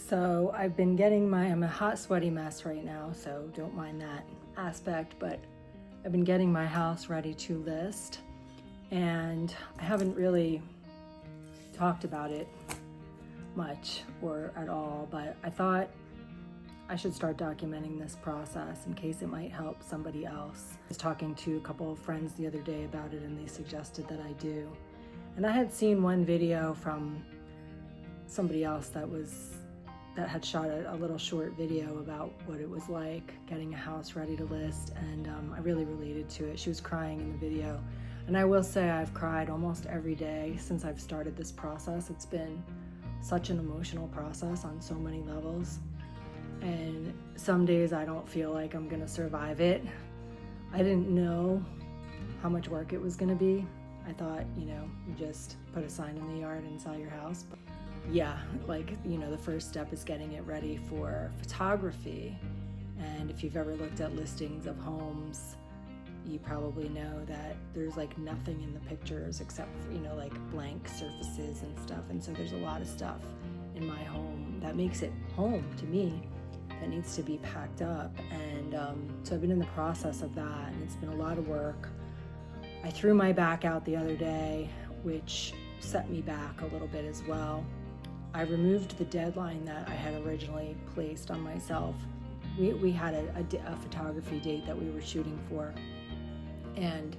So I've been getting I'm a hot, sweaty mess right now, so don't mind that aspect, but I've been getting my house ready to list, and I haven't really talked about it much or at all, but I thought I should start documenting this process in case it might help somebody else. I was talking to a couple of friends the other day about it, and they suggested that I do. And I had seen one video from somebody else that had shot a little short video about what it was like getting a house ready to list, and I really related to it. She was crying in the video, and I will say I've cried almost every day since I've started this process. It's been such an emotional process on so many levels, and some days I don't feel like I'm gonna survive it. I didn't know how much work it was gonna be. I thought, you just put a sign in the yard and sell your house. But yeah, the first step is getting it ready for photography. And if you've ever looked at listings of homes, you probably know that there's nothing in the pictures except for, blank surfaces and stuff. And so there's a lot of stuff in my home that makes it home to me that needs to be packed up. And so I've been in the process of that, and it's been a lot of work. I threw my back out the other day, which set me back a little bit as well. I removed the deadline that I had originally placed on myself. We had a photography date that we were shooting for, and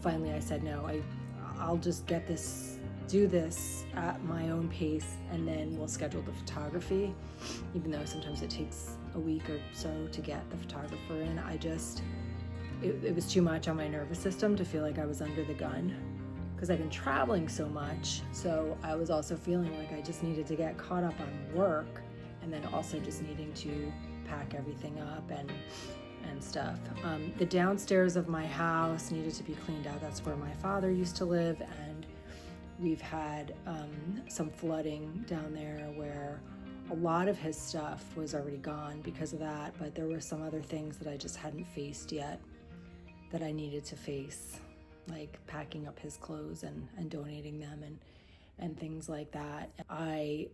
finally I said, no, I'll just do this at my own pace, and then we'll schedule the photography, even though sometimes it takes a week or so to get the photographer in. It was too much on my nervous system to feel like I was under the gun, because I've been traveling so much. So I was also feeling like I just needed to get caught up on work, and then also just needing to pack everything up and stuff. The downstairs of my house needed to be cleaned out. That's where my father used to live, and we've had some flooding down there where a lot of his stuff was already gone because of that, but there were some other things that I just hadn't faced yet that I needed to face, like packing up his clothes and donating them and things like that. I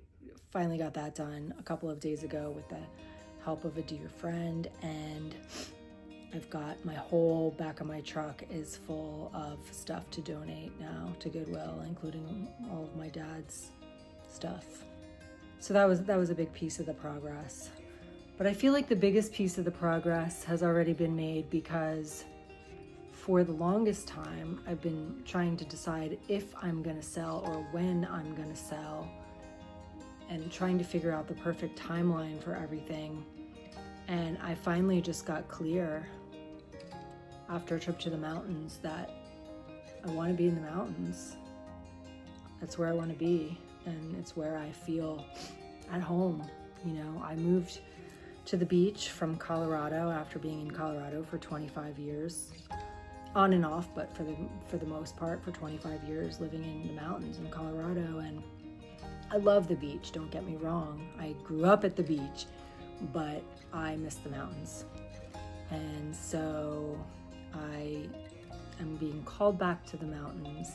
finally got that done a couple of days ago with the help of a dear friend, and I've got my whole back of my truck is full of stuff to donate now to Goodwill, including all of my dad's stuff. So that was a big piece of the progress. But I feel like the biggest piece of the progress has already been made, because for the longest time, I've been trying to decide if I'm gonna sell or when I'm gonna sell, and trying to figure out the perfect timeline for everything. And I finally just got clear after a trip to the mountains that I wanna be in the mountains. That's where I wanna be, and it's where I feel at home. I moved to the beach from Colorado after being in Colorado for 25 years. On and off, but for the most part, for 25 years living in the mountains in Colorado. And I love the beach, don't get me wrong. I grew up at the beach, but I miss the mountains. And so I am being called back to the mountains,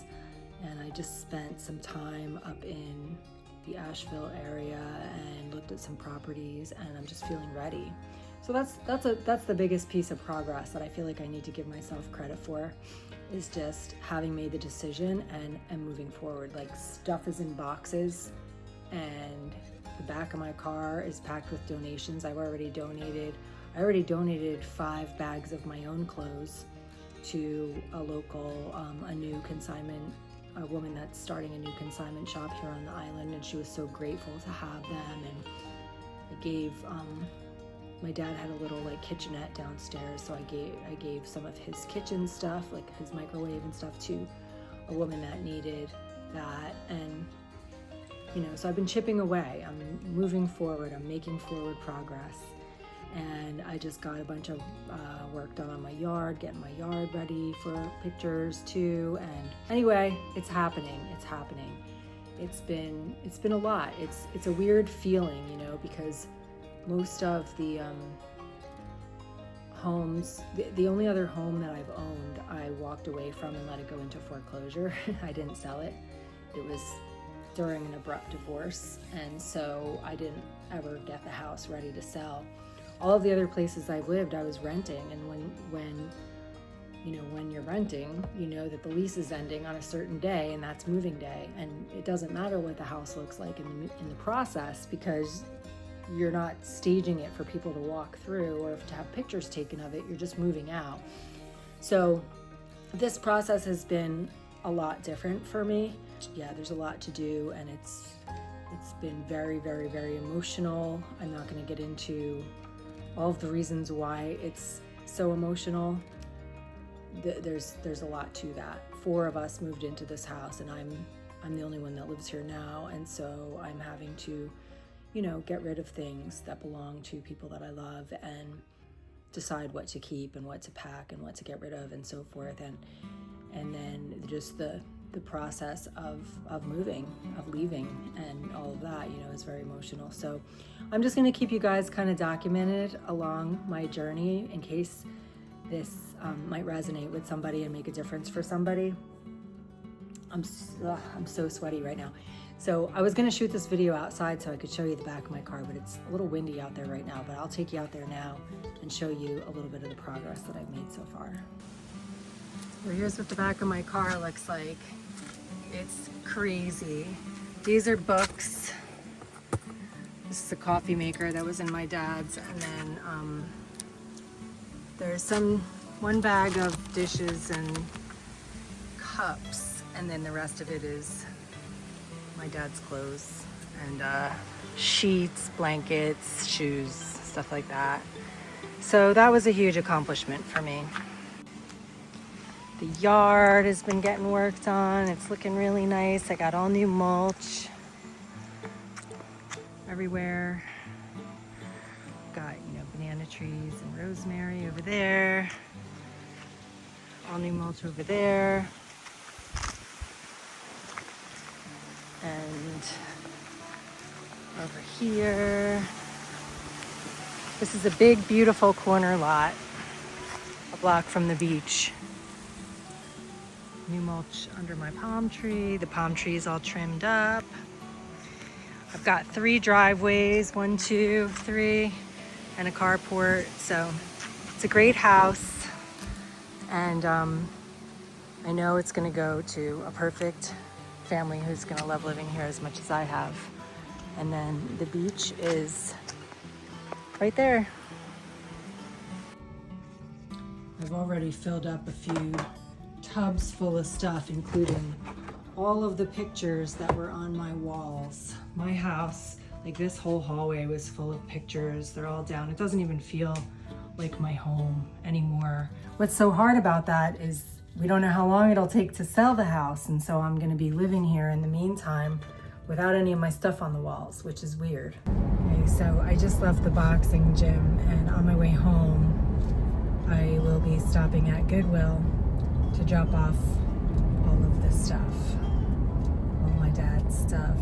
and I just spent some time up in the Asheville area and looked at some properties, and I'm just feeling ready. So that's the biggest piece of progress that I feel like I need to give myself credit for, is just having made the decision and moving forward. Stuff is in boxes, and the back of my car is packed with donations. I already donated 5 bags of my own clothes to a local, a woman that's starting a new consignment shop here on the island, and she was so grateful to have them. And I gave, my dad had a little kitchenette downstairs, so I gave some of his kitchen stuff, like his microwave and stuff, to a woman that needed that. And so I've been chipping away. I'm moving forward. I'm making forward progress. And I just got a bunch of work done on my yard, getting my yard ready for pictures too. And anyway, it's happening. It's been a lot. It's a weird feeling, because most of the homes, the only other home that I've owned, I walked away from and let it go into foreclosure. I didn't sell it. It was during an abrupt divorce, and so I didn't ever get the house ready to sell. All of the other places I've lived, I was renting, and when you're renting, you know that the lease is ending on a certain day, and that's moving day, and it doesn't matter what the house looks like in the process, because you're not staging it for people to walk through or to have pictures taken of it. You're just moving out. So this process has been a lot different for me. Yeah, there's a lot to do, and it's been very, very, very emotional. I'm not going to get into all of the reasons why it's so emotional. There's a lot to that. 4 of us moved into this house, and I'm the only one that lives here now, and so I'm having to, get rid of things that belong to people that I love, and decide what to keep and what to pack and what to get rid of and so forth, and then just the process of moving, of leaving, and all of that, is very emotional. So I'm just going to keep you guys kind of documented along my journey in case this might resonate with somebody and make a difference for somebody. I'm so sweaty right now. So I was going to shoot this video outside so I could show you the back of my car, but it's a little windy out there right now. But I'll take you out there now and show you a little bit of the progress that I've made so far. Well, here's what the back of my car looks like. It's crazy. These are books. This is a coffee maker that was in my dad's, and then there's one bag of dishes and cups, and then the rest of it is my dad's clothes and sheets, blankets, shoes, stuff like that. So that was a huge accomplishment for me. The yard has been getting worked on. It's looking really nice. I got all new mulch everywhere. Got, banana trees and rosemary over there. All new mulch over there. And over here. This is a big, beautiful corner lot, a block from the beach. New mulch under my palm tree. The palm tree is all trimmed up. I've got 3 driveways, 1, 2, 3, and a carport. So it's a great house. And I know it's gonna go to a perfect family who's gonna love living here as much as I have. And then the beach is right there. I've already filled up a few tubs full of stuff, including all of the pictures that were on my walls. My house, like this whole hallway was full of pictures. They're all down. It doesn't even feel like my home anymore. What's so hard about that is we don't know how long it'll take to sell the house, and so I'm gonna be living here in the meantime without any of my stuff on the walls, which is weird. Okay, so I just left the boxing gym, and on my way home, I will be stopping at Goodwill to drop off all of this stuff, all my dad's stuff,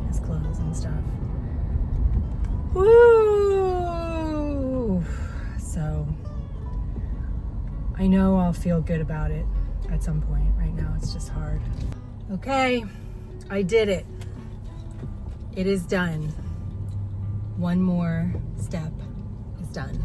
his clothes and stuff. Woo! So I know I'll feel good about it at some point. Right now it's just hard. Okay, I did it. It is done. One more step is done.